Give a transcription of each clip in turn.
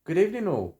Good evening all.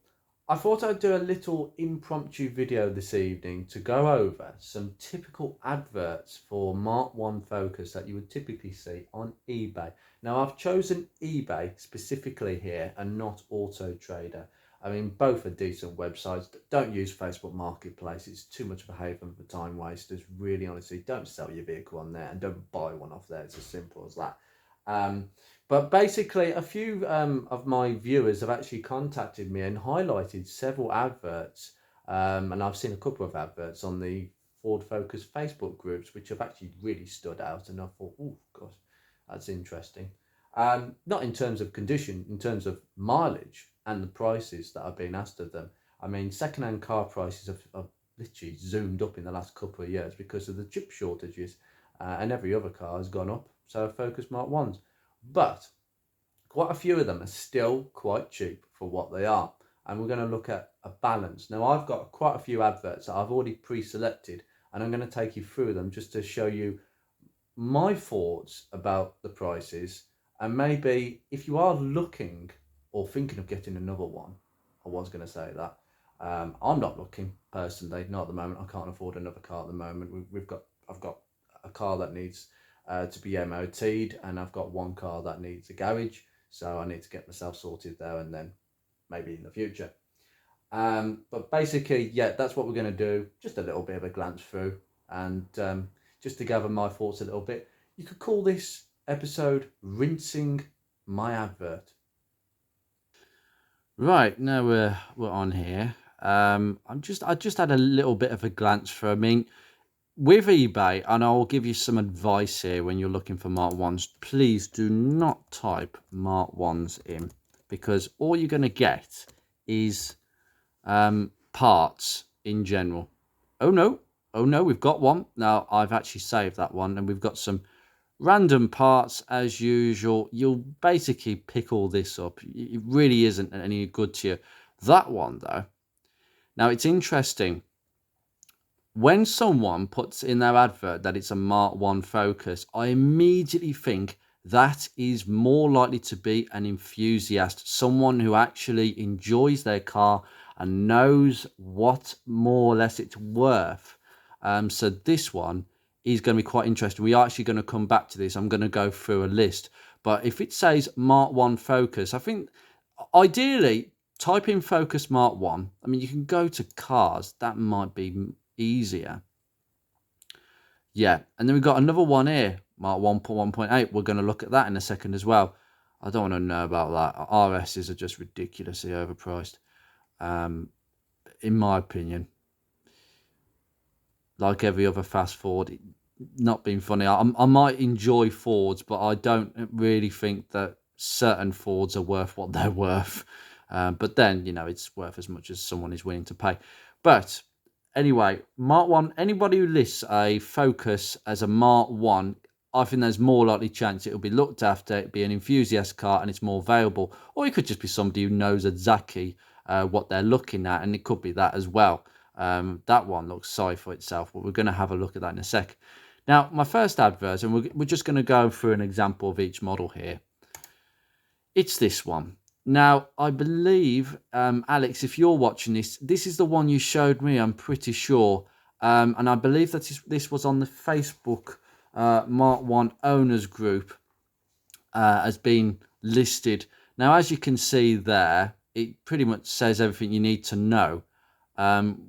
I thought I'd do a little impromptu video this evening to go over some typical adverts for Mark 1 Focus that you would typically see on eBay. Now I've chosen eBay specifically here and not Auto Trader. I mean, both are decent websites. Don't use Facebook Marketplace. It's too much of a haven for time wasters. Really, honestly, don't sell your vehicle on there and don't buy one off there. It's as simple as that. Um, but basically, a few of my viewers have actually contacted me and highlighted several adverts. And I've seen a couple of adverts on the Ford Focus Facebook groups, which have actually really stood out. And I thought, oh, gosh, that's interesting. Not in terms of condition, in terms of mileage and the prices that have been asked of them. I mean, second-hand car prices have literally zoomed up in the last couple of years because of the chip shortages, and every other car has gone up. So Focus Mark 1s. But quite a few of them are still quite cheap for what they are. And we're going to look at a balance. Now, I've got quite a few adverts that I've already pre-selected, and I'm going to take you through them just to show you my thoughts about the prices. And maybe if you are looking or thinking of getting another one, I was going to say that. I'm not looking personally, not at the moment. I can't afford another car at the moment. I've got a car that needs to be MOT'd, and I've got one car that needs a garage, so I need to get myself sorted there, and then maybe in the future. But basically, yeah, that's what we're going to do. Just a little bit of a glance through, and just to gather my thoughts a little bit. You could call this episode "Rinsing My Advert." Right, now we're on here. I just had a little bit of a glance through. I mean, with eBay, and I'll give you some advice here when you're looking for Mark 1s, please do not type Mark 1s in, because all you're going to get is parts in general. Oh no, we've got one. Now, I've actually saved that one, and we've got some random parts as usual. You'll basically pick all this up. It really isn't any good to you. That one, though, now it's interesting. When someone puts in their advert that it's a Mark 1 Focus, I immediately think that is more likely to be an enthusiast, someone who actually enjoys their car and knows what more or less it's worth. So this one is going to be quite interesting. We are actually going to come back to this. I'm going to go through a list. But if it says Mark 1 Focus, I think ideally type in Focus Mark 1. I mean, you can go to cars. That might be easier. Yeah, and then we've got another one here, Mark 1.1.8. We're going to look at that in a second as well. I don't want to know about that. RSs are just ridiculously overpriced, in my opinion. Like every other fast Ford, not being funny. I might enjoy Fords, but I don't really think that certain Fords are worth what they're worth. But then, it's worth as much as someone is willing to pay. But anyway, Mark 1, anybody who lists a Focus as a Mark 1, I think there's more likely chance it'll be looked after, it'll be an enthusiast car, and it's more available. Or it could just be somebody who knows exactly what they're looking at, and it could be that as well. That one looks sorry for itself, but we're going to have a look at that in a sec. Now, my first advert, and we're just going to go through an example of each model here. It's this one. Now, I believe, Alex, if you're watching this, this is the one you showed me, I'm pretty sure. And I believe that this was on the Facebook Mark 1 owners group as being listed. Now, as you can see there, it pretty much says everything you need to know.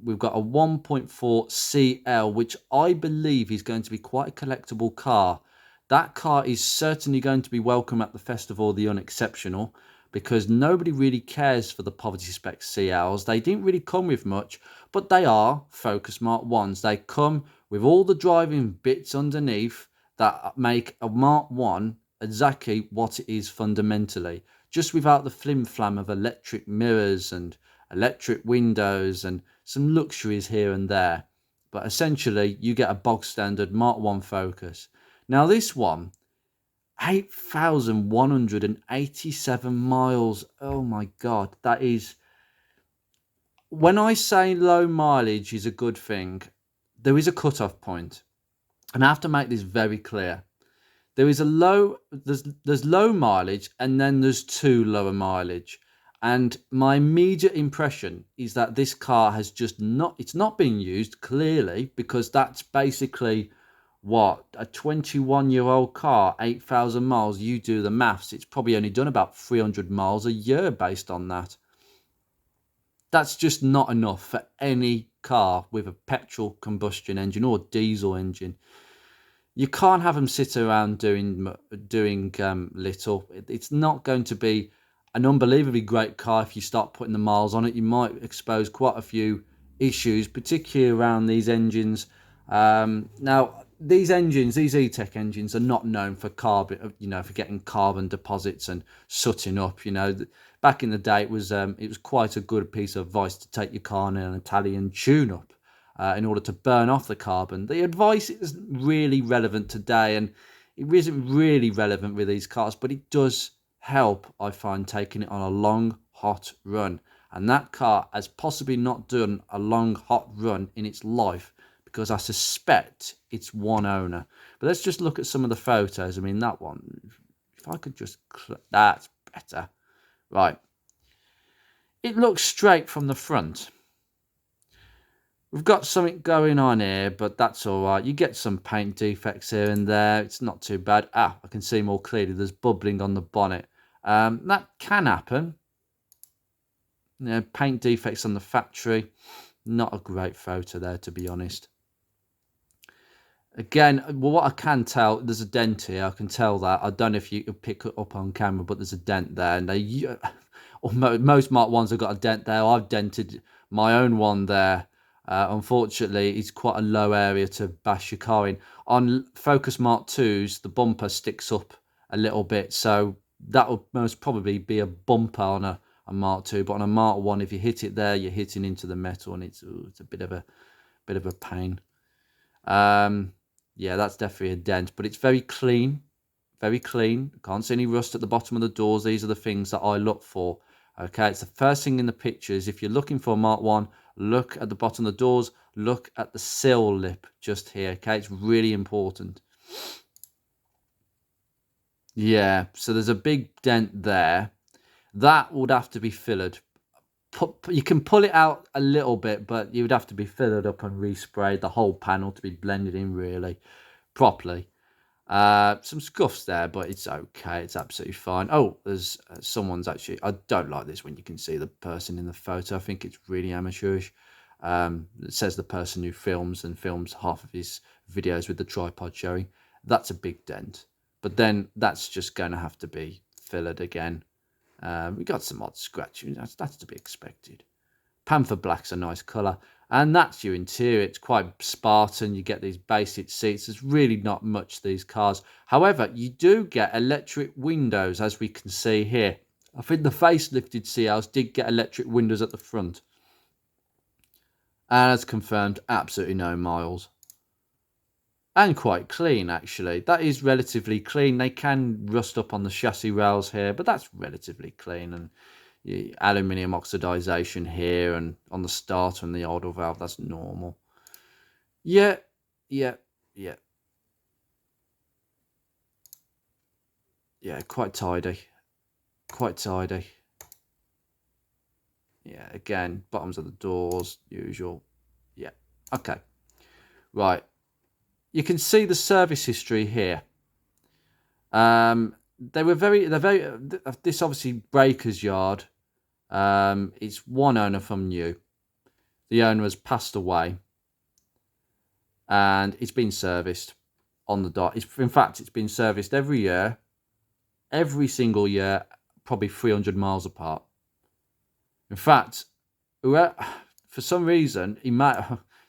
We've got a 1.4 CL, which I believe is going to be quite a collectible car. That car is certainly going to be welcome at the Festival of the Unexceptional, because nobody really cares for the poverty spec CLs. They didn't really come with much, but they are Focus Mark 1s. They come with all the driving bits underneath that make a Mark 1 exactly what it is fundamentally, just without the flim-flam of electric mirrors and electric windows and some luxuries here and there. But essentially, you get a bog standard Mark 1 Focus. Now this one, 8,187 miles. Oh my God, that is... When I say low mileage is a good thing, there is a cut-off point. And I have to make this very clear. There is there's low mileage, and then there's two lower mileage. And my immediate impression is that this car has just it's not being used clearly, because that's basically what, a 21-year-old car, 8,000 miles. You do the maths, it's probably only done about 300 miles a year based on that. That's just not enough for any car with a petrol combustion engine or diesel engine. You can't have them sit around doing little. It's not going to be an unbelievably great car. If you start putting the miles on it, you might expose quite a few issues, particularly around these engines. Now, these engines, these E-Tech engines, are not known for carbon, for getting carbon deposits and sooting up. Back in the day, it was quite a good piece of advice to take your car in an Italian tune-up. In order to burn off the carbon. The advice isn't really relevant today, and it isn't really relevant with these cars, but it does help, I find, taking it on a long, hot run. And that car has possibly not done a long, hot run in its life, because I suspect it's one owner. But let's just look at some of the photos. I mean, that one, if I could just, that's better. Right. It looks straight from the front. We've got something going on here, but that's all right. You get some paint defects here and there. It's not too bad. I can see more clearly. There's bubbling on the bonnet. That can happen. Paint defects on the factory. Not a great photo there, to be honest. Again, well, what I can tell, there's a dent here. I can tell that. I don't know if you could pick it up on camera, but there's a dent there. And most Mark 1s have got a dent there. I've dented my own one there. Unfortunately, it's quite a low area to bash your car in. On Focus Mark 2s, the bumper sticks up a little bit, so that will most probably be a bumper on a Mark 2. But on a Mark 1, if you hit it there, you're hitting into the metal, and it's a bit of a pain. Yeah, that's definitely a dent, but it's very clean, very clean. Can't see any rust at the bottom of the doors. These are the things that I look for. Okay, it's the first thing in the pictures. If you're looking for a Mark 1, look at the bottom of the doors, look at the sill lip just here. Okay, it's really important. Yeah, so there's a big dent there. That would have to be fillered. You can pull it out a little bit, but you would have to be fillered up and resprayed, the whole panel to be blended in really properly. Some scuffs there, but it's okay. It's absolutely fine. Oh, there's someone's actually. I don't like this when you can see the person in the photo. I think it's really amateurish. It says the person who films half of his videos with the tripod showing. That's a big dent, but then that's just going to have to be fillered again. We got some odd scratching. That's to be expected. Panther black's a nice colour. And that's your interior. It's quite Spartan. You get these basic seats. There's really not much these cars. However, you do get electric windows, as we can see here. I think the facelifted CLs did get electric windows at the front. And as confirmed, absolutely no miles. And quite clean, actually. That is relatively clean. They can rust up on the chassis rails here, but that's relatively clean. And aluminium oxidization here and on the starter and the idle valve, that's normal. Yeah. Yeah, quite tidy. Yeah, again, bottoms of the doors, usual. Yeah, okay. Right. You can see the service history here. They're very, this obviously breaker's yard. It's one owner from new. The owner has passed away, and it's been serviced on the dot. In fact, it's been serviced every year, every single year, probably 300 miles apart. In fact, for some reason,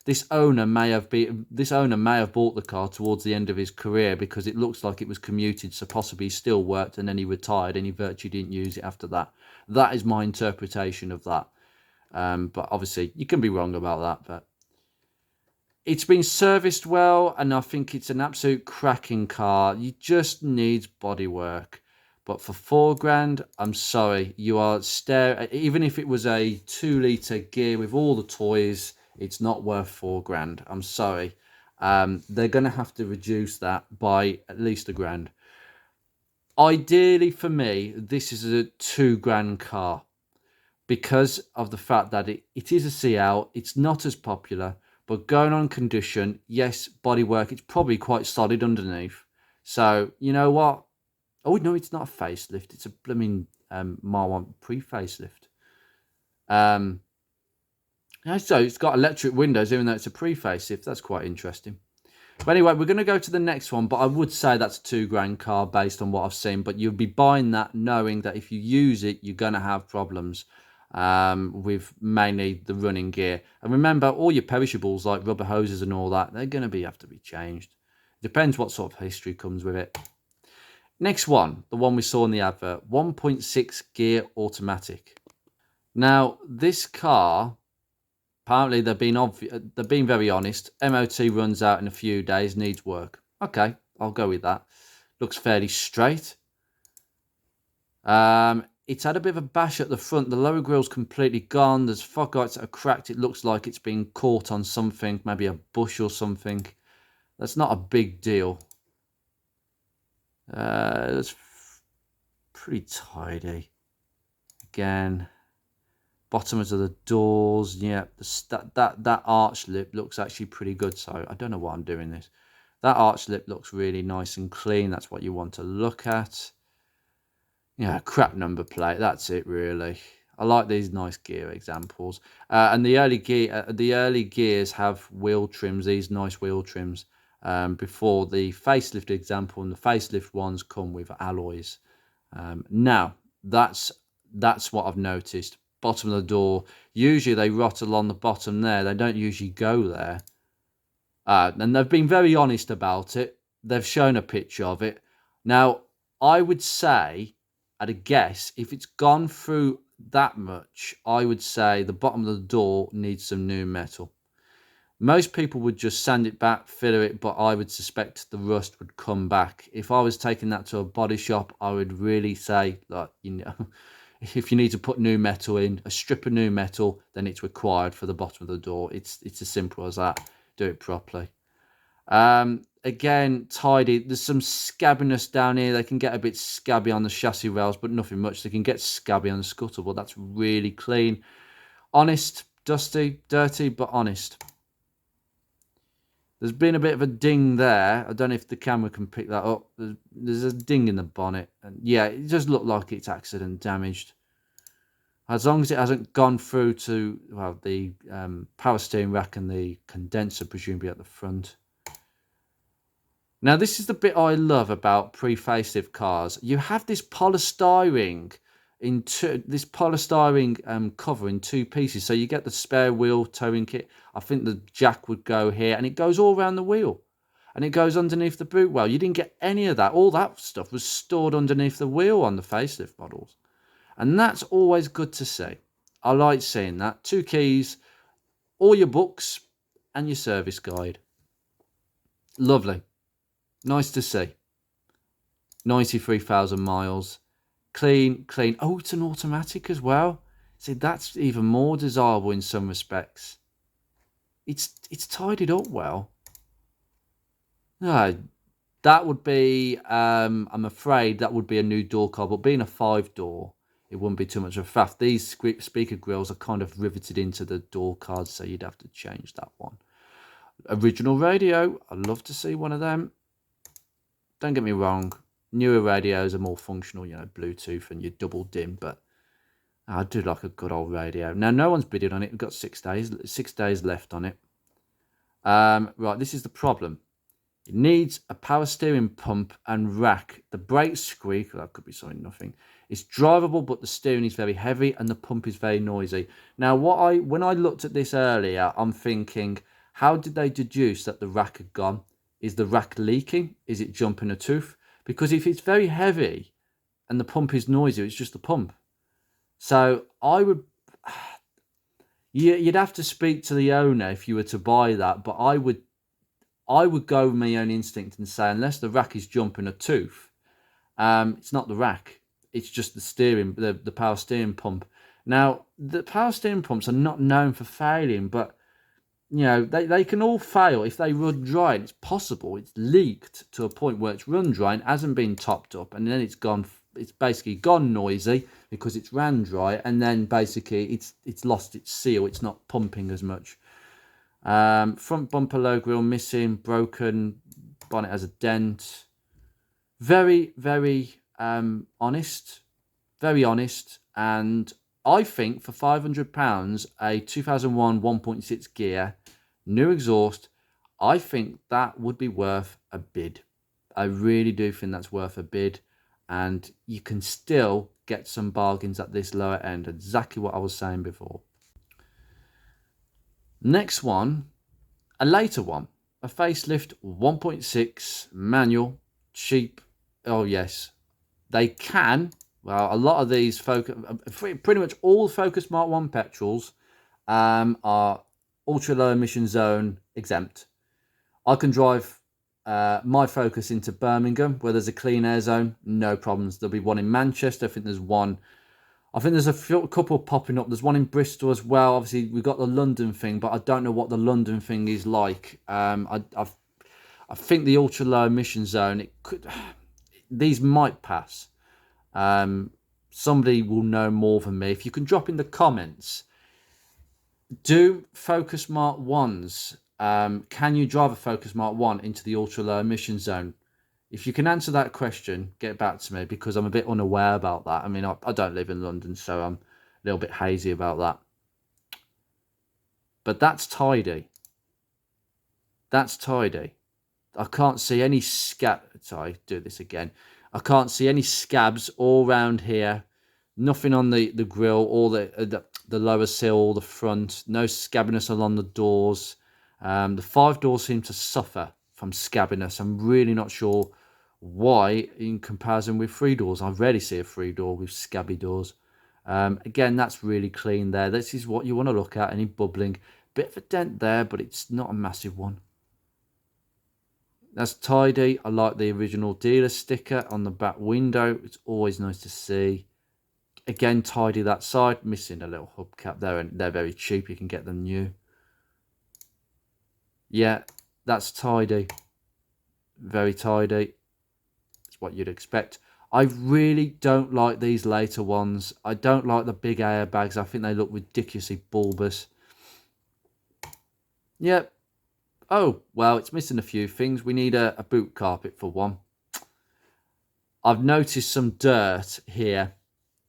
this owner may have bought the car towards the end of his career, because it looks like it was commuted, so possibly he still worked and then he retired and he virtually didn't use it after that. That is my interpretation of that. But obviously you can be wrong about that, but it's been serviced well, and I think it's an absolute cracking car. You just need bodywork. But for $4,000, I'm sorry, you are even if it was a 2-litre gear with all the toys, it's not worth $4,000. I'm sorry. They're going to have to reduce that by at least $1,000. Ideally, for me, this is a $2,000 car. because of the fact that it is a CL. It's not as popular, but going on condition, yes, bodywork, it's probably quite solid underneath. So, you know what? Oh, no, it's not a facelift. It's a blooming Marwan pre-facelift. So it's got electric windows, even though it's a pre-facelift. That's quite interesting. But anyway, we're going to go to the next one, but I would say that's a £2,000 car based on what I've seen. But you'll be buying that knowing that if you use it, you're going to have problems with mainly the running gear. And remember, all your perishables like rubber hoses and all that, they're going to have to be changed. Depends what sort of history comes with it. Next one, the one we saw in the advert, 1.6 gear automatic. Now, this car, apparently they've been very honest. MOT runs out in a few days, needs work. Okay, I'll go with that. Looks fairly straight. It's had a bit of a bash at the front. The lower grill's completely gone. There's fog lights that are cracked. It looks like it's been caught on something, maybe a bush or something. That's not a big deal. That's pretty tidy. Again, bottoms of the doors, yeah. That arch lip looks actually pretty good. So I don't know why I'm doing this. That arch lip looks really nice and clean. That's what you want to look at. Yeah, crap number plate. That's it, really. I like these nice gear examples. And the early gears have wheel trims. These nice wheel trims. Before the facelift example, and the facelift ones come with alloys. Now that's what I've noticed. Bottom of the door, usually they rot along the bottom there. They don't usually go there. And they've been very honest about it. They've shown a picture of it. Now, I would say, at a guess, if it's gone through that much, I would say the bottom of the door needs some new metal. Most people would just sand it back, filler it, but I would suspect the rust would come back. If I was taking that to a body shop, I would really say, like, you know, if you need to put new metal in, a strip of new metal, then it's required for the bottom of the door. It's as simple as that. Do it properly. Again, tidy. There's some scabbiness down here. They can get a bit scabby on the chassis rails, but nothing much. They can get scabby on the scuttle, but that's really clean. Honest, dusty, dirty, but honest. There's been a bit of a ding there. I don't know if the camera can pick that up. There's a ding in the bonnet. And yeah, it does look like it's accident damaged. As long as it hasn't gone through to, well, the power steering rack and the condenser, presumably at the front. Now, this is the bit I love about pre-facelift cars. You have this polystyrene cover in two pieces, so you get the spare wheel towing kit. I think the jack would go here, and it goes all around the wheel, and it goes underneath the boot well. You didn't get any of that. All that stuff was stored underneath the wheel on the facelift models, and that's always good to see. I like seeing that. 2 keys, all your books, and your service guide. Lovely. Nice to see. 93,000 miles. Clean. Oh, it's an automatic as well. See, that's even more desirable in some respects. It's tidied up well. No, that would be, I'm afraid that would be a new door card, but being a 5-door, it wouldn't be too much of a faff. These speaker grills are kind of riveted into the door cards, so you'd have to change that one. Original radio, I'd love to see one of them. Don't get me wrong, newer radios are more functional, you know, Bluetooth and your double dim, but I do like a good old radio. Now, no one's bidding on it. We've got 6 days left on it. Right, this is the problem. It needs a power steering pump and rack. The brakes squeak. That could be something, nothing. It's drivable, but the steering is very heavy and the pump is very noisy. Now, when I looked at this earlier, I'm thinking, how did they deduce that the rack had gone? Is the rack leaking? Is it jumping a tooth? Because if it's very heavy and the pump is noisy, it's just the pump. So I would, you'd have to speak to the owner if you were to buy that. But I would go with my own instinct and say, unless the rack is jumping a tooth, it's not the rack. It's just the steering, the power steering pump. Now, the power steering pumps are not known for failing, but you know, they can all fail if they run dry. And it's possible it's leaked to a point where it's run dry and hasn't been topped up, and then it's gone it's basically gone noisy because it's ran dry, and then basically it's lost its seal. It's not pumping as much. Front bumper low grille missing, broken. Bonnet has a dent. Very, very honest. Very honest. And I think for £500, a 2001 1.6 gear, new exhaust, I think that would be worth a bid. I really do think that's worth a bid. And you can still get some bargains at this lower end. Exactly what I was saying before. Next one, a later one. A facelift 1.6 manual, cheap. Oh yes, they can. Well, a lot of these pretty much all Focus Mark 1 petrols are ultra low emission zone exempt. I can drive my Focus into Birmingham where there's a clean air zone, no problems. There'll be one in Manchester. I think there's one. I think there's a couple popping up. There's one in Bristol as well. Obviously, we've got the London thing, but I don't know what the London thing is like. I think the ultra low emission zone, these might pass. Somebody will know more than me. If you can drop in the comments, do Focus Mark 1s, can you drive a Focus Mark 1 into the ultra low emission zone? If you can answer that question, get back to me, because I'm a bit unaware about that. I mean, I don't live in London, so I'm a little bit hazy about that. But that's tidy. That's tidy. I can't see any sorry, do this again. I can't see any scabs all around here. Nothing on the grille or the lower sill or the front. No scabbiness along the doors. The 5 doors seem to suffer from scabbiness. I'm really not sure why in comparison with 3 doors. I rarely see a 3 door with scabby doors. Again, that's really clean there. This is what you want to look at. Any bubbling. Bit of a dent there, but it's not a massive one. That's tidy. I like the original dealer sticker on the back window. It's always nice to see. Again, tidy that side. Missing a little hubcap there, and they're very cheap. You can get them new. Yeah, that's tidy. Very tidy. It's what you'd expect. I really don't like these later ones. I don't like the big airbags. I think they look ridiculously bulbous. Yep. Oh, well, it's missing a few things. We need a boot carpet for one. I've noticed some dirt here.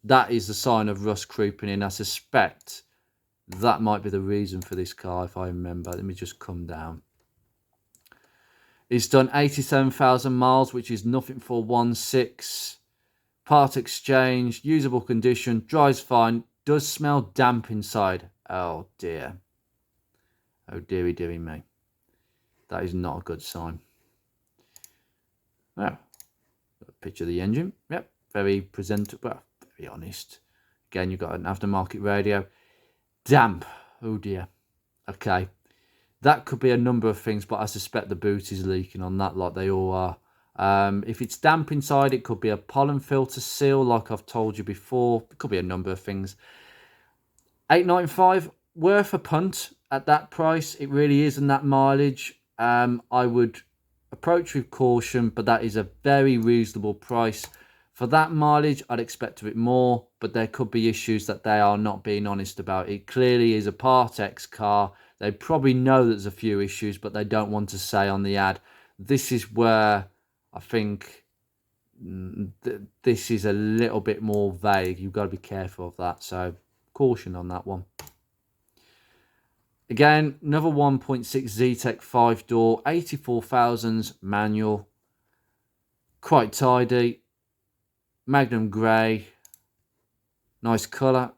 That is the sign of rust creeping in. I suspect that might be the reason for this car, if I remember. Let me just come down. It's done 87,000 miles, which is nothing for 1.6. Part exchange, usable condition, drives fine, does smell damp inside. Oh dear. Oh dearie, dearie me. That is not a good sign. Well, a picture of the engine. Yep, very presentable. Well, very honest. Again, you've got an aftermarket radio. Damp. Oh dear. Okay. That could be a number of things, but I suspect the boot is leaking on that, like they all are. If it's damp inside, it could be a pollen filter seal, like I've told you before. It could be a number of things. $895, worth a punt at that price. It really is, and that mileage. I would approach with caution, but that is a very reasonable price. For that mileage, I'd expect a bit more, but there could be issues that they are not being honest about. It clearly is a Part X car. They probably know there's a few issues, but they don't want to say on the ad. This is where I think this is a little bit more vague. You've got to be careful of that. So caution on that one. Again, another 1.6 Zetec 5-door, 84,000s manual. Quite tidy. Magnum grey. Nice colour.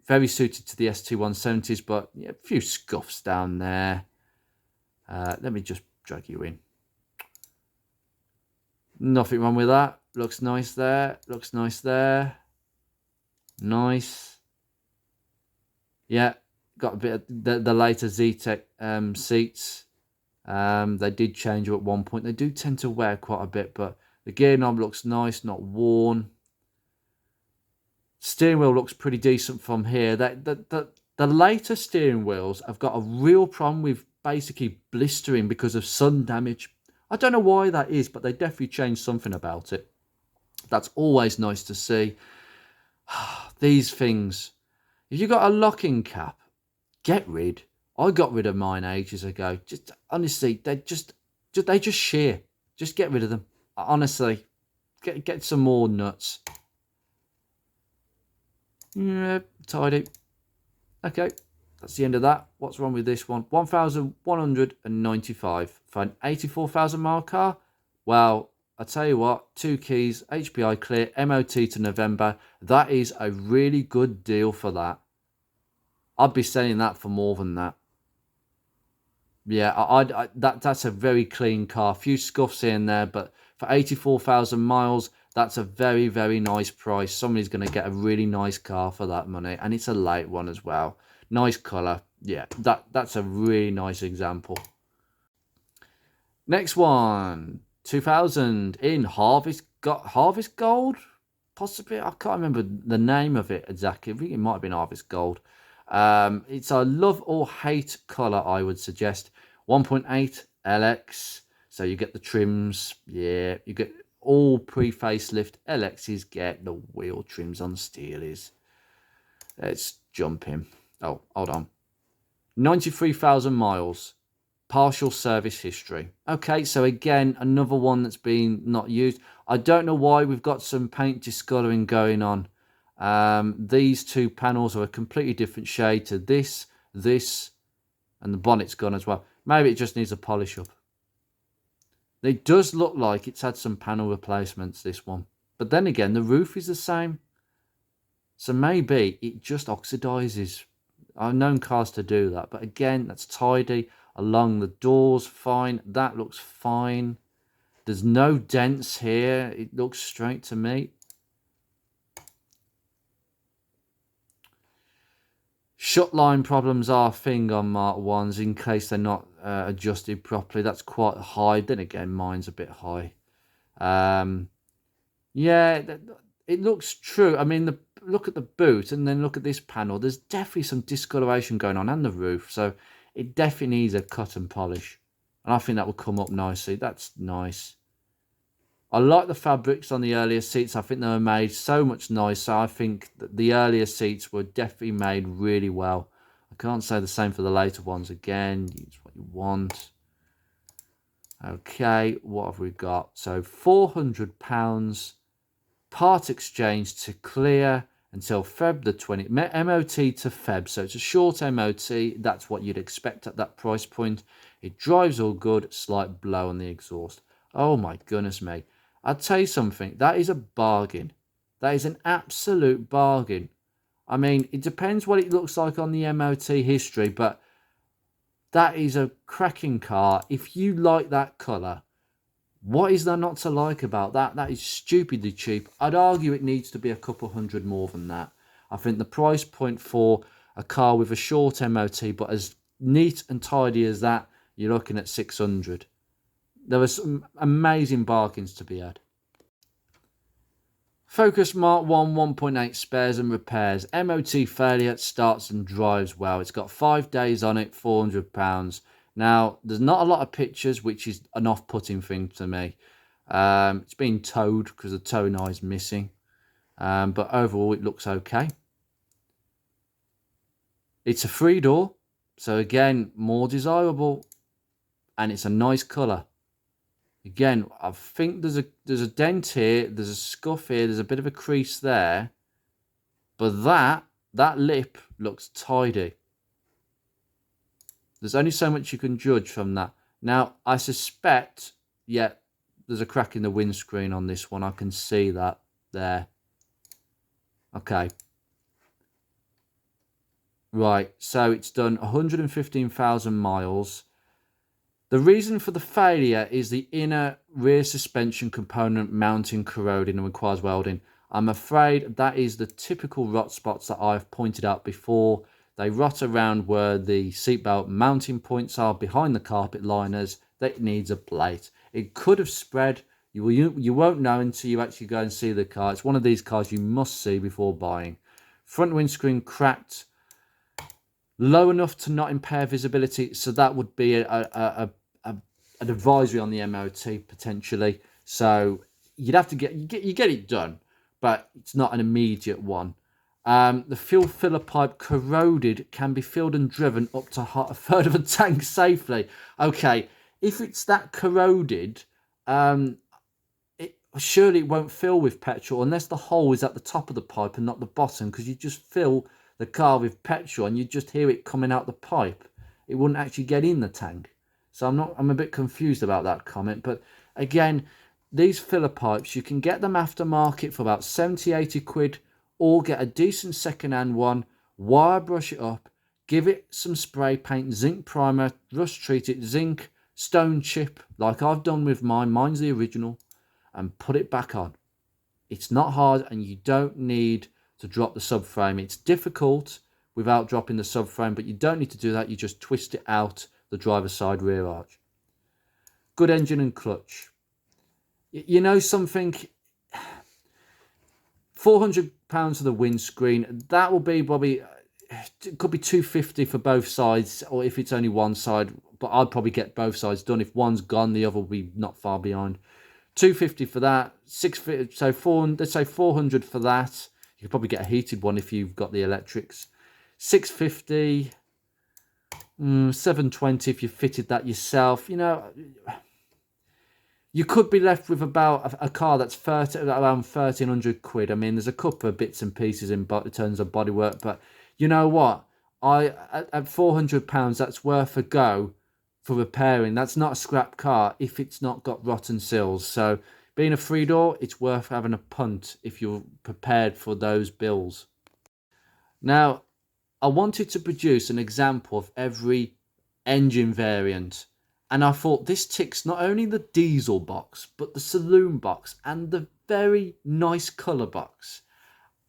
Very suited to the ST170s, but yeah, a few scuffs down there. Let me just drag you in. Nothing wrong with that. Looks nice there. Looks nice there. Nice. Yeah, got a bit of the later Zetec seats. They did change at one point. They do tend to wear quite a bit, but the gear knob looks nice, not worn. Steering wheel looks pretty decent from here. The later steering wheels have got a real problem with basically blistering because of sun damage. I don't know why that is, but they definitely changed something about it. That's always nice to see. These things, if you got a locking cap, get rid. I got rid of mine ages ago. Just honestly, they just shear. Just get rid of them. Honestly, get some more nuts. Yeah, tidy. Okay, that's the end of that. What's wrong with this one? 1,195 for an 84,000 mile car. Well, I tell you what, 2 keys, HPI clear, MOT to November. That is a really good deal for that. I'd be selling that for more than that. Yeah, that's a very clean car. A few scuffs in there, but for 84,000 miles, that's a very, very nice price. Somebody's going to get a really nice car for that money, and it's a late one as well. Nice colour. Yeah, that's a really nice example. Next one, 2000 in Harvest Gold, possibly. I can't remember the name of it exactly. I think it might have been Harvest Gold. It's a love or hate colour, I would suggest. 1.8 LX, so you get the trims. Yeah, you get all pre-facelift. LXs get the wheel trims on Steelies. Let's jump in. Oh, hold on. 93,000 miles. Partial service history. Okay, so again, another one that's been not used. I don't know why we've got some paint discoloring going on. These two panels are a completely different shade to this, and the bonnet's gone as well. Maybe it just needs a polish up. It does look like it's had some panel replacements, this one. But then again, the roof is the same. So maybe it just oxidizes. I've known cars to do that. But again, that's tidy. Along the doors, fine. That looks fine. There's no dents here. It looks straight to me. Shut line problems are a thing on Mark 1s in case they're not adjusted properly. That's quite high. Then again, mine's a bit high. Yeah, it looks true. I mean, look at the boot and then look at this panel. There's definitely some discoloration going on, and the roof. So it definitely needs a cut and polish. And I think that will come up nicely. That's nice. I like the fabrics on the earlier seats. I think they were made so much nicer. I think that the earlier seats were definitely made really well. I can't say the same for the later ones. Again, use what you want. Okay, what have we got? So £400 part exchange to clear until Feb the 20th. MOT to Feb. So it's a short MOT. That's what you'd expect at that price point. It drives all good. Slight blow on the exhaust. Oh my goodness me. I'll tell you something, that is a bargain. That is an absolute bargain. I mean, it depends what it looks like on the MOT history, but that is a cracking car. If you like that colour, what is there not to like about that? That is stupidly cheap. I'd argue it needs to be a couple hundred more than that. I think the price point for a car with a short MOT, but as neat and tidy as that, you're looking at 600. There were some amazing bargains to be had. Focus Mark 1 1.8 spares and repairs. MOT failure, starts and drives well. It's got 5 days on it, £400. Now, there's not a lot of pictures, which is an off-putting thing to me. It's been towed because the towing eye is missing. But overall, it looks okay. It's a 3-door, so again, more desirable. And it's a nice colour. Again, I think there's a dent here, there's a scuff here, there's a bit of a crease there. But that lip looks tidy. There's only so much you can judge from that. Now, I suspect, yeah, there's a crack in the windscreen on this one. I can see that there. Okay. Right, so it's done 115,000 miles. The reason for the failure is the inner rear suspension component mounting corroding and requires welding. I'm afraid that is the typical rot spots that I've pointed out before. They rot around where the seatbelt mounting points are behind the carpet liners. That needs a plate. It could have spread. You won't know until you actually go and see the car. It's one of these cars you must see before buying. Front windscreen cracked low enough to not impair visibility, so that would be an advisory on the MOT potentially. So you'd have to you get it done, but it's not an immediate one. The fuel filler pipe corroded, can be filled and driven up to a third of a tank safely. Okay, if it's that corroded, surely it won't fill with petrol unless the hole is at the top of the pipe and not the bottom, because you just fill the car with petrol and you just hear it coming out the pipe. It wouldn't actually get in the tank. So I'm a bit confused about that comment. But again, these filler pipes, you can get them aftermarket for about 70-80 quid, or get a decent second-hand one, wire brush it up, give it some spray paint, zinc primer, rust treat it, zinc, stone chip, like I've done with mine. Mine's the original. And put it back on. It's not hard, and you don't need to drop the subframe. It's difficult without dropping the subframe, but you don't need to do that. You just twist it out the driver's side rear arch. Good engine and clutch. You know something, £400 for the windscreen, that will be probably, it could be 250 for both sides, or if it's only one side, but I'd probably get both sides done. If one's gone, the other will be not far behind. 250 for that, so 400, let's say 400 for that. You could probably get a heated one if you've got the electrics. 650, 720 if you fitted that yourself. You know, you could be left with about a car that's around 1,300 quid. I mean, there's a couple of bits and pieces in terms of bodywork, but you know what? At £400, that's worth a go for repairing. That's not a scrap car if it's not got rotten sills. So being a 3-door, it's worth having a punt if you're prepared for those bills. Now, I wanted to produce an example of every engine variant, and I thought this ticks not only the diesel box, but the saloon box and the very nice colour box.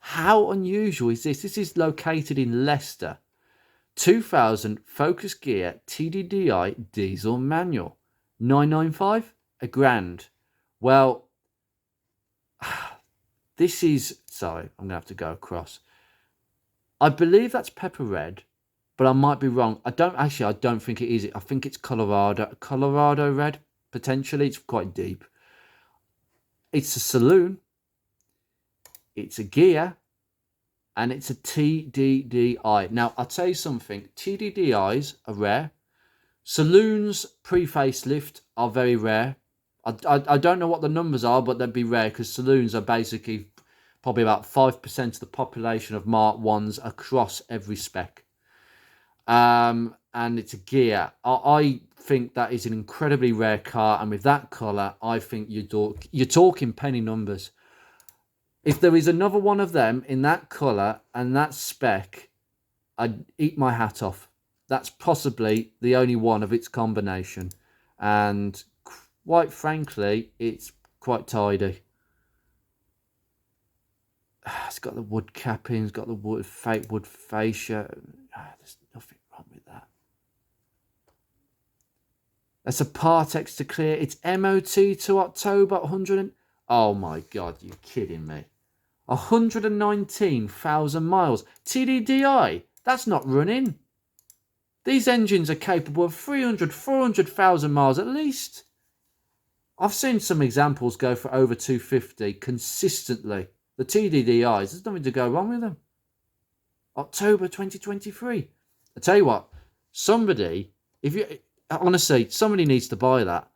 How unusual is this? This is located in Leicester. 2000 Focus Gear TDDI diesel manual. 995, £1,000. Well, this is, sorry, I'm gonna have to go across. I believe that's pepper red, but I might be wrong. I don't think it is. I think it's Colorado red, potentially. It's quite deep. It's a saloon, it's a gear, and it's a TDDI. Now, I'll tell you something. TDDIs are rare. Saloons pre-facelift are very rare. I don't know what the numbers are, but they'd be rare because saloons are basically probably about 5% of the population of Mark 1s across every spec. And it's a gear. I think that is an incredibly rare car, and with that colour, I think you're talking penny numbers. If there is another one of them in that colour and that spec, I'd eat my hat off. That's possibly the only one of its combination. And quite frankly, it's quite tidy. It's got the wood capping, it's got the fake wood fascia. There's nothing wrong with that. That's a Partex to clear. It's MOT to October 100. Oh my God, you're kidding me. 119,000 miles. TDDI, that's not running. These engines are capable of 300, 400,000 miles at least. I've seen some examples go for over 250 consistently. The TDDIs, there's nothing to go wrong with them. October 2023. I tell you what, honestly, somebody needs to buy that.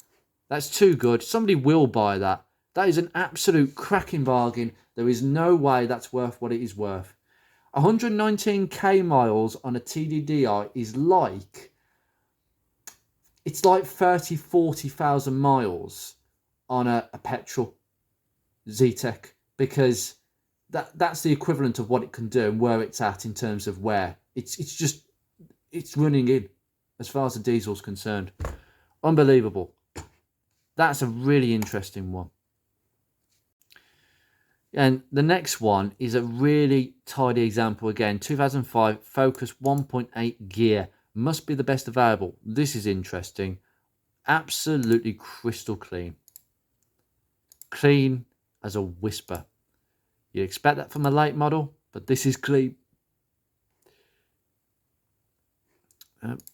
That's too good. Somebody will buy that. That is an absolute cracking bargain. There is no way that's worth what it is worth. 119k miles on a TDDI is like, it's like 30, 40,000 miles on a petrol Z-Tech, because that's the equivalent of what it can do and where it's at in terms of wear. It's running in as far as the diesel's concerned. Unbelievable. That's a really interesting one. And the next one is a really tidy example again. 2005 Focus 1.8 gear. Must be the best available. This is interesting. Absolutely crystal clean. Clean as a whisper. You'd expect that from a late model, but this is clean.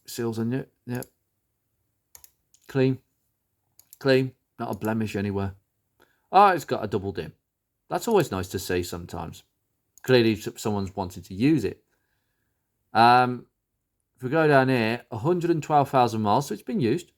Seals on it. Yep. Clean. Clean. Not a blemish anywhere. Oh, it's got a double dim. That's always nice to see sometimes. Clearly someone's wanted to use it. If we go down here, 112,000 miles, so it's been used.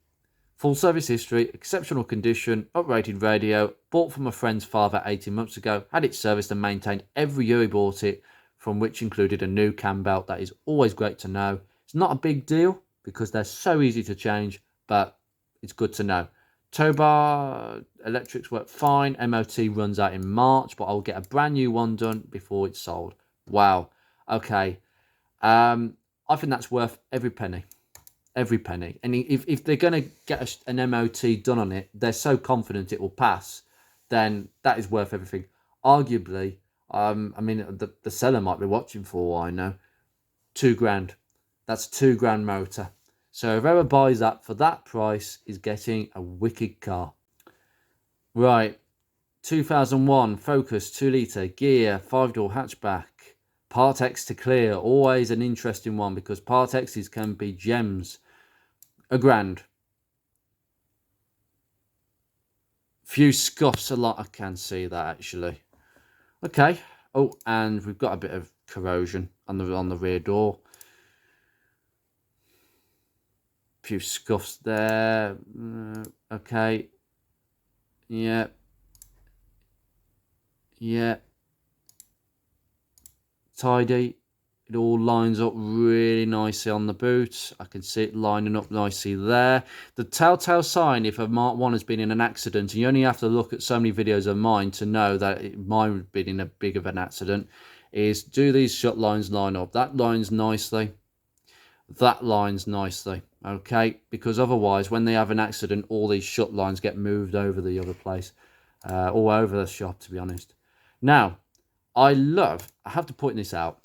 Full service history, exceptional condition, uprated radio, bought from a friend's father 18 months ago, had it serviced and maintained every year he bought it, from which included a new cam belt. That is always great to know. It's not a big deal because they're so easy to change, but it's good to know. Tow bar electrics work fine. MOT runs out in March, but I'll get a brand new one done before it's sold. Wow. Okay. I think that's worth every penny. Every penny. And if they're going to get an MOT done on it, they're so confident it will pass, then that is worth everything. Arguably, I mean, the seller might be watching for all I know. £2,000. That's £2,000 motor. So whoever buys that for that price is getting a wicked car. Right. 2001 Focus 2-litre gear 5-door hatchback. Part X to clear. Always an interesting one because Part X's can be gems. £1,000. Few scuffs a lot. I can see that actually. Okay. Oh, and we've got a bit of corrosion on the rear door. Few scuffs there. Okay. Yeah. Yeah. Tidy. It all lines up really nicely on the boot. I can see it lining up nicely there. The telltale sign if a Mark 1 has been in an accident, and you only have to look at so many videos of mine to know that mine would be in a big of an accident, is do these shut lines line up? That lines nicely. That lines nicely. Okay? Because otherwise, when they have an accident, all these shut lines get moved over the other place. All over the shop, to be honest. Now, I have to point this out.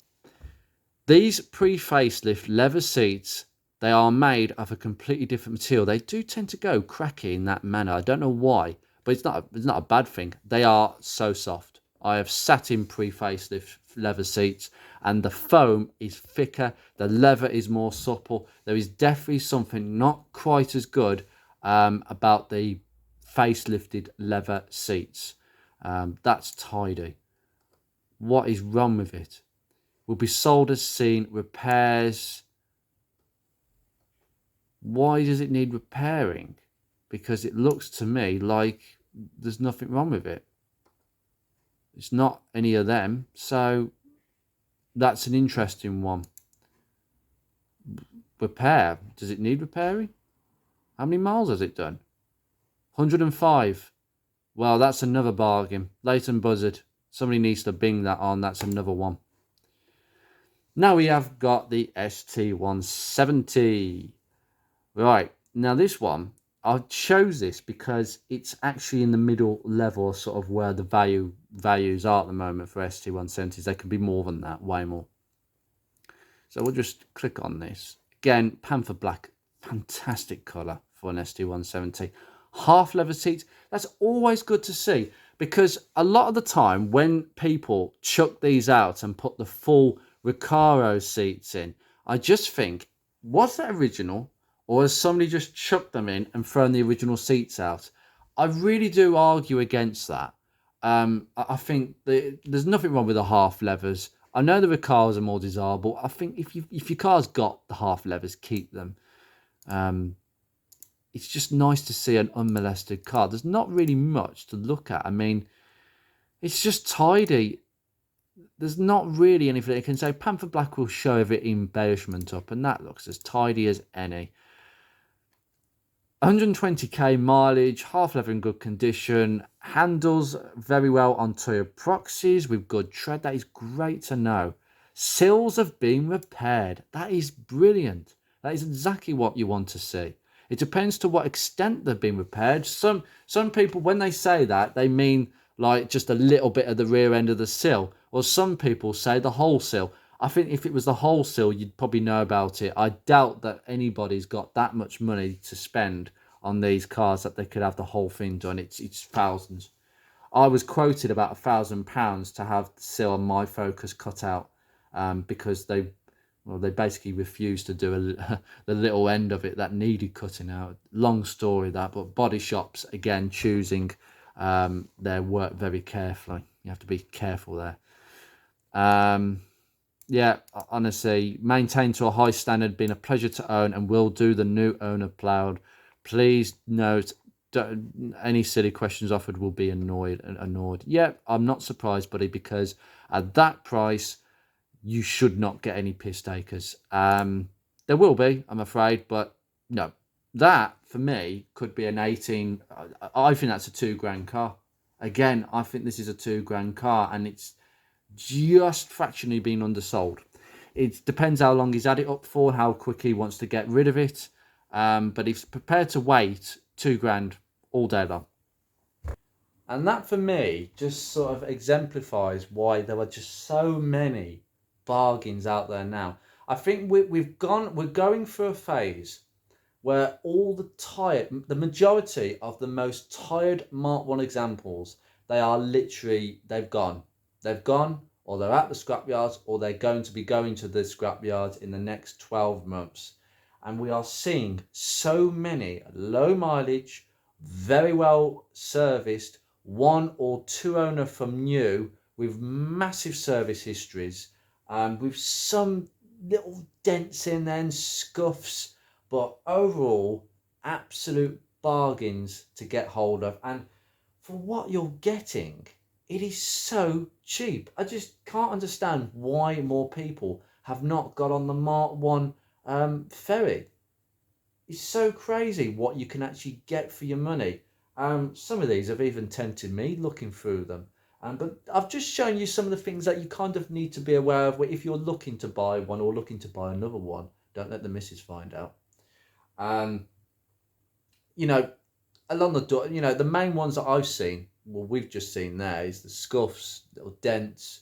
These pre-facelift leather seats, they are made of a completely different material. They do tend to go cracky in that manner. I don't know why, but it's not a bad thing. They are so soft. I have sat in pre-facelift leather seats and the foam is thicker. The leather is more supple. There is definitely something not quite as good about the facelifted leather seats. That's tidy. What is wrong with it? Will be sold as seen. Repairs. Why does it need repairing? Because it looks to me like there's nothing wrong with it. It's not any of them. So that's an interesting one. Repair. Does it need repairing? How many miles has it done? 105. Well, that's another bargain. Leighton Buzzard. Somebody needs to bing that on. That's another one. Now we have got the ST170. Right, now this one, I chose this because it's actually in the middle level, sort of where the values are at the moment for ST170s. They can be more than that, way more. So we'll just click on this. Again, Panther Black, fantastic colour for an ST170. Half leather seats, that's always good to see because a lot of the time when people chuck these out and put the full Recaro seats in, I just think, was that original or has somebody just chucked them in and thrown the original seats out? I really do argue against that. I think there's nothing wrong with the half leathers. I know the Recaros are more desirable. I think if your car's got the half leathers, keep them. It's just nice to see an unmolested car. There's not really much to look at. I mean, it's just tidy. There's not really anything I can say. Panther Black will show every embellishment up, and that looks as tidy as any. 120k mileage, half leather in good condition, handles very well on Toyo Proxies with good tread. That is great to know. Sills have been repaired. That is brilliant. That is exactly what you want to see. It depends to what extent they've been repaired. Some people, when they say that, they mean like just a little bit of the rear end of the sill. Or some people say the whole sill. I think if it was the whole sill, you'd probably know about it. I doubt that anybody's got that much money to spend on these cars that they could have the whole thing done. It's thousands. I was quoted about £1,000 to have the sill on my Focus cut out because they basically refused to do the little end of it that needed cutting out. Long story that, but body shops again choosing They're worked very carefully. You have to be careful there. Yeah, honestly, maintained to a high standard, been a pleasure to own, and will do, the new owner proud. Please note, any silly questions offered will be annoyed. Yeah, I'm not surprised, buddy, because at that price, you should not get any piss takers. There will be, I'm afraid, but no. That, for me, could be an 18... I think that's a £2,000 car. Again, I think this is a £2,000 car, and it's just fractionally been undersold. It depends how long he's had it up for, how quick he wants to get rid of it. But he's prepared to wait, £2,000 all day long. And that, for me, just sort of exemplifies why there are just so many bargains out there now. I think we're going through a phase where the majority of the most tired Mark 1 examples, they've gone. They've gone, or they're at the scrapyards, or they're going to be going to the scrapyards in the next 12 months. And we are seeing so many low mileage, very well serviced, 1 or 2 owner from new, with massive service histories, with some little dents in there and scuffs, but overall absolute bargains to get hold of. And for what you're getting, it is so cheap. I just can't understand why more people have not got on the Mark 1 ferry. It's so crazy what you can actually get for your money. Some of these have even tempted me looking through them. But I've just shown you some of the things that you kind of need to be aware of if you're looking to buy one or looking to buy another one. Don't let the missus find out. Along the door, the main ones that I've seen, well, we've just seen there, is the scuffs, little dents,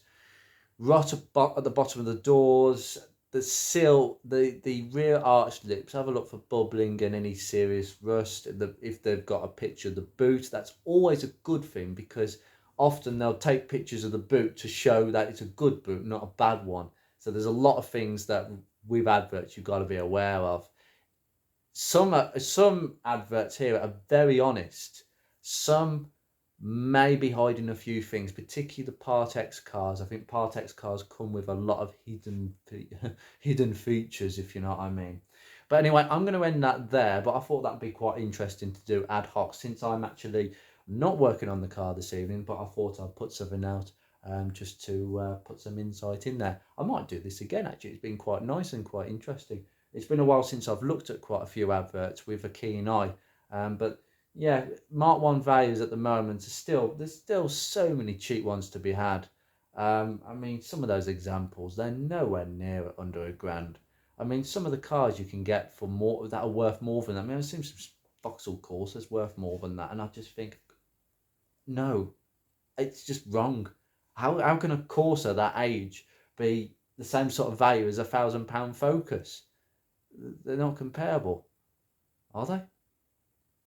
rot at the bottom of the doors, the sill, the rear arch lips. Have a look for bubbling and any serious rust. If they've got a picture of the boot, that's always a good thing, because often they'll take pictures of the boot to show that it's a good boot, not a bad one. So there's a lot of things that with adverts you've got to be aware of. Some adverts here are very honest. Some may be hiding a few things, particularly the Part X cars. I think Part X cars come with a lot of hidden features, if you know what I mean. But anyway, I'm going to end that there, but I thought that'd be quite interesting to do ad hoc, since I'm actually not working on the car this evening, but I thought I'd put something out just to put some insight in there. I might do this again, actually. It's been quite nice and quite interesting. It's been a while since I've looked at quite a few adverts with a keen eye. But yeah, Mark 1 values at the moment there's still so many cheap ones to be had. I mean, some of those examples, they're nowhere near under £1,000. I mean, some of the cars you can get for more that are worth more than that. I mean, I've seen some Vauxhall Corsas worth more than that, and I just think, no, it's just wrong. How can a Corsa that age be the same sort of value as a £1,000 Focus? They're not comparable, are they?